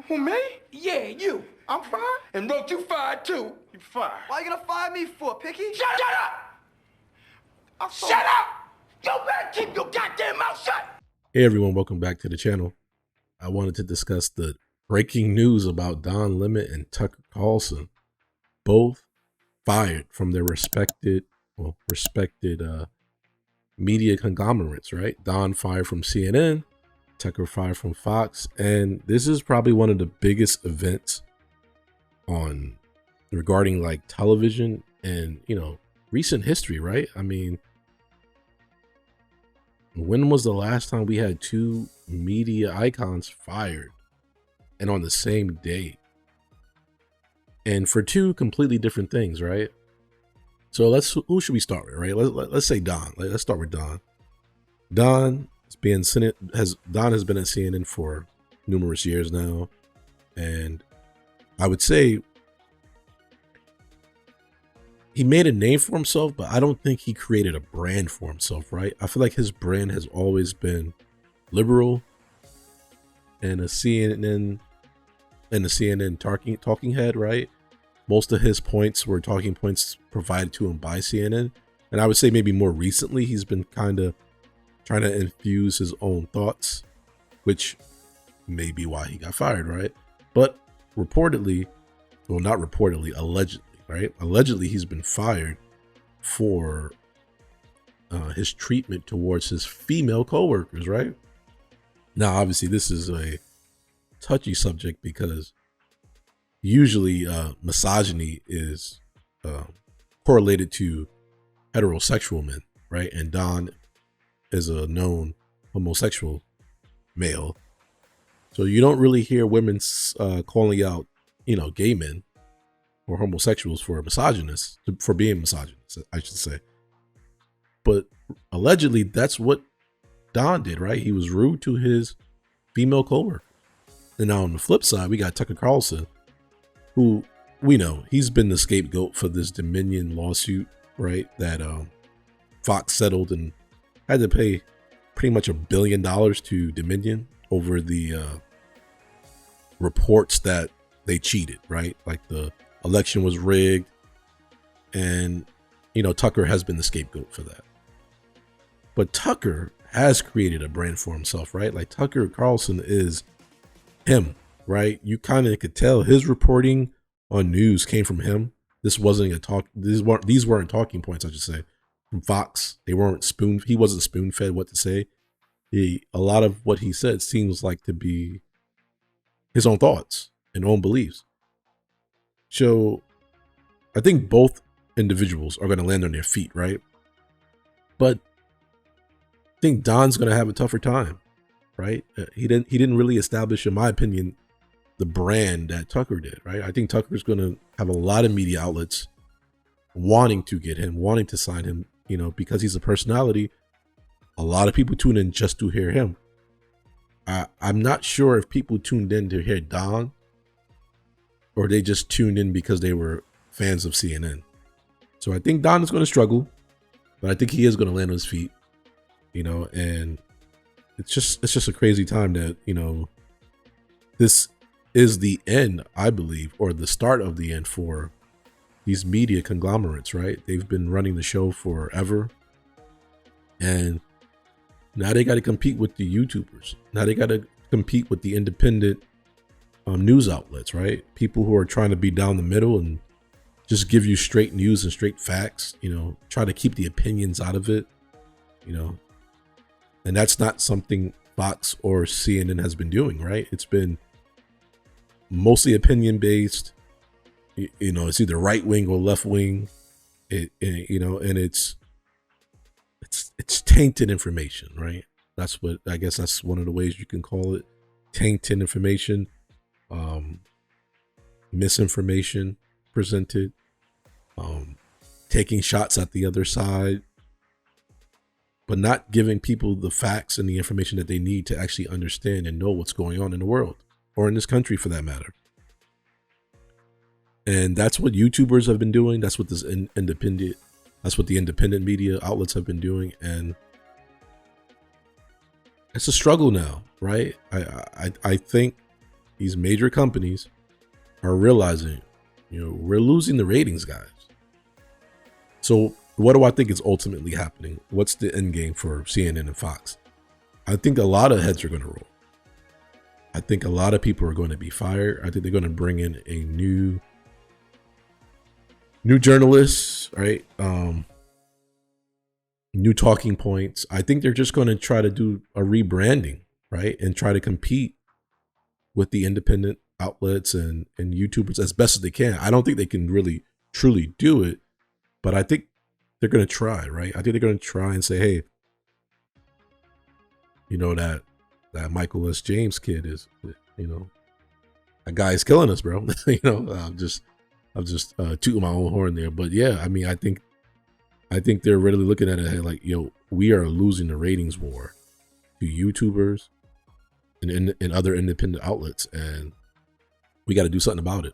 Who, me? Yeah, you. I'm fired? And wrote you fired, too. You fired. Why you gonna fire me for, Picky? Shut up! Shut up! You better keep your goddamn mouth shut! Hey everyone, welcome back to the channel. I wanted to discuss the breaking news about Don Lemon and Tucker Carlson, both fired from their respected media conglomerates, right? Don fired from CNN, Tucker fired from Fox, and this is probably one of the biggest events on regarding like television and, recent history, right? I mean, when was the last time we had two media icons fired and on the same day? And for two completely different things, right? So who should we start with, right? Let's say Don. Let's start with Don. Don has been at CNN for numerous years now. And I would say he made a name for himself, but I don't think he created a brand for himself, right? I feel like his brand has always been liberal and a CNN talking head, right? Most of his points were talking points provided to him by CNN. And I would say maybe more recently, he's been kind of trying to infuse his own thoughts, which may be why he got fired, right? But allegedly, right? Allegedly, he's been fired for his treatment towards his female coworkers, right? Now, obviously, this is a touchy subject because usually misogyny is correlated to heterosexual men, right? And Don is a known homosexual male. So you don't really hear women calling out, gay men or homosexuals for being misogynists, I should say. But allegedly, that's what Don did, right? He was rude to his female coworker. And now on the flip side, we got Tucker Carlson, who we know he's been the scapegoat for this Dominion lawsuit, right? That Fox settled and had to pay pretty much $1 billion to Dominion over the reports that they cheated, right? Like the election was rigged, and Tucker has been the scapegoat for that. But Tucker has created a brand for himself, right? Like Tucker Carlson is him, right? You kind of could tell his reporting on news came from him. This wasn't these weren't talking points, I should say, from Fox. He wasn't spoon-fed what to say. A lot of what he said seems like to be his own thoughts and own beliefs. So I think both individuals are going to land on their feet, right? But I think Don's going to have a tougher time, right? He didn't really establish, in my opinion, the brand that Tucker did, right? I think Tucker's going to have a lot of media outlets wanting to get him, wanting to sign him, because he's a personality. A lot of people tune in just to hear him. I'm not sure if people tuned in to hear Don or they just tuned in because they were fans of CNN. So I think Don is going to struggle, but I think he is going to land on his feet, and it's just a crazy time that, this is the end, I believe, or the start of the end for these media conglomerates, right? They've been running the show forever, and now they got to compete with the YouTubers. Now they got to compete with the independent news outlets, right? People who are trying to be down the middle and just give you straight news and straight facts, try to keep the opinions out of it, and that's not something Fox or CNN has been doing, right? It's been mostly opinion based. It's either right wing or left wing, and it's tainted information, right? That's one of the ways you can call it, tainted information, misinformation presented, taking shots at the other side, but not giving people the facts and the information that they need to actually understand and know what's going on in the world, or in this country for that matter. And that's what YouTubers have been doing. That's what the independent media outlets have been doing. And it's a struggle now, right? I think these major companies are realizing, we're losing the ratings, guys. So what do I think is ultimately happening? What's the end game for CNN and Fox? I think a lot of heads are going to roll. I think a lot of people are going to be fired. I think they're going to bring in a new journalists, right? New talking points. I think they're just going to try to do a rebranding, right? And try to compete with the independent outlets and YouTubers as best as they can. I don't think they can really truly do it, but I think they're going to try, right? I think they're going to try and say, hey, that Michael S. James kid is, that guy is killing us, bro. I'm just tooting my own horn there. But yeah, I mean, I think they're really looking at it like, we are losing the ratings war to YouTubers and other independent outlets, and we got to do something about it.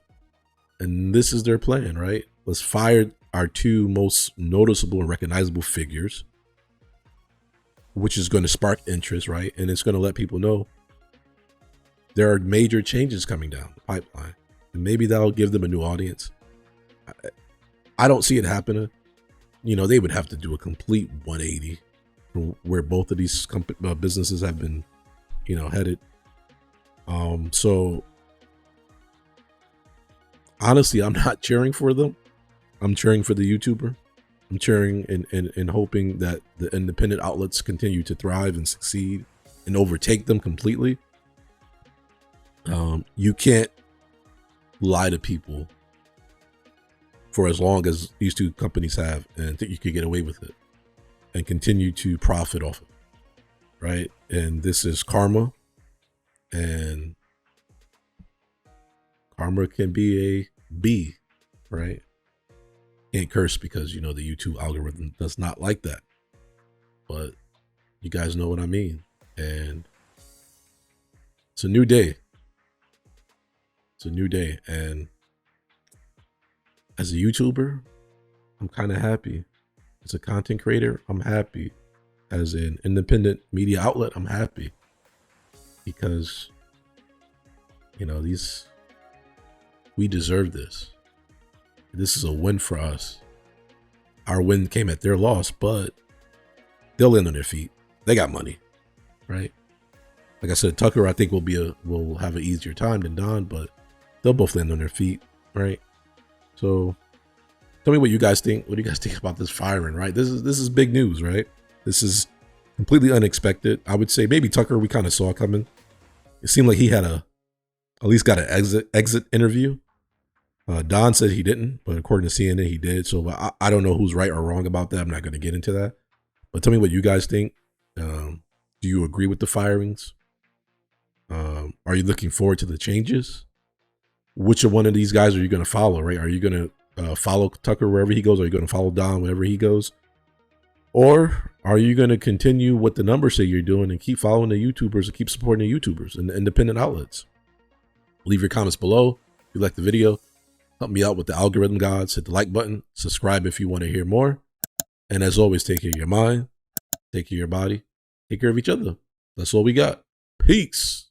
And this is their plan, right? Let's fire our two most noticeable and recognizable figures, which is going to spark interest, right? And it's going to let people know there are major changes coming down the pipeline, and maybe that'll give them a new audience. I don't see it happening. They would have to do a complete 180 from where both of these businesses have been, headed. So honestly, I'm not cheering for them. I'm cheering for the YouTuber. I'm cheering and hoping that the independent outlets continue to thrive and succeed and overtake them completely. You can't lie to people for as long as these two companies have and think you could get away with it and continue to profit off of it, right? And this is karma, and karma can be a B, right? Can't curse because, the YouTube algorithm does not like that. But you guys know what I mean. And it's a new day. It's a new day. And as a YouTuber, I'm kind of happy. As a content creator, I'm happy. As an independent media outlet, I'm happy. Because, we deserve this. This is a win for us. Our win came at their loss, but they'll land on their feet. They got money, right? Like I said, Tucker, I think will have an easier time than Don, but they'll both land on their feet, right? So tell me what you guys think. What do you guys think about this firing, right? This is big news, right? This is completely unexpected. I would say maybe Tucker, we kind of saw coming. It seemed like he had at least got an exit interview. Don said he didn't, but according to CNN, he did. So I don't know who's right or wrong about that. I'm not going to get into that. But tell me what you guys think. Do you agree with the firings? Are you looking forward to the changes? Which one of these guys are you going to follow, right? Are you going to follow Tucker wherever he goes? Are you going to follow Don wherever he goes? Or are you going to continue what the numbers say you're doing and keep following the YouTubers and keep supporting the YouTubers and the independent outlets? Leave your comments below. If you like the video, help me out with the algorithm gods. Hit the like button. Subscribe if you want to hear more. And as always, take care of your mind. Take care of your body. Take care of each other. That's all we got. Peace.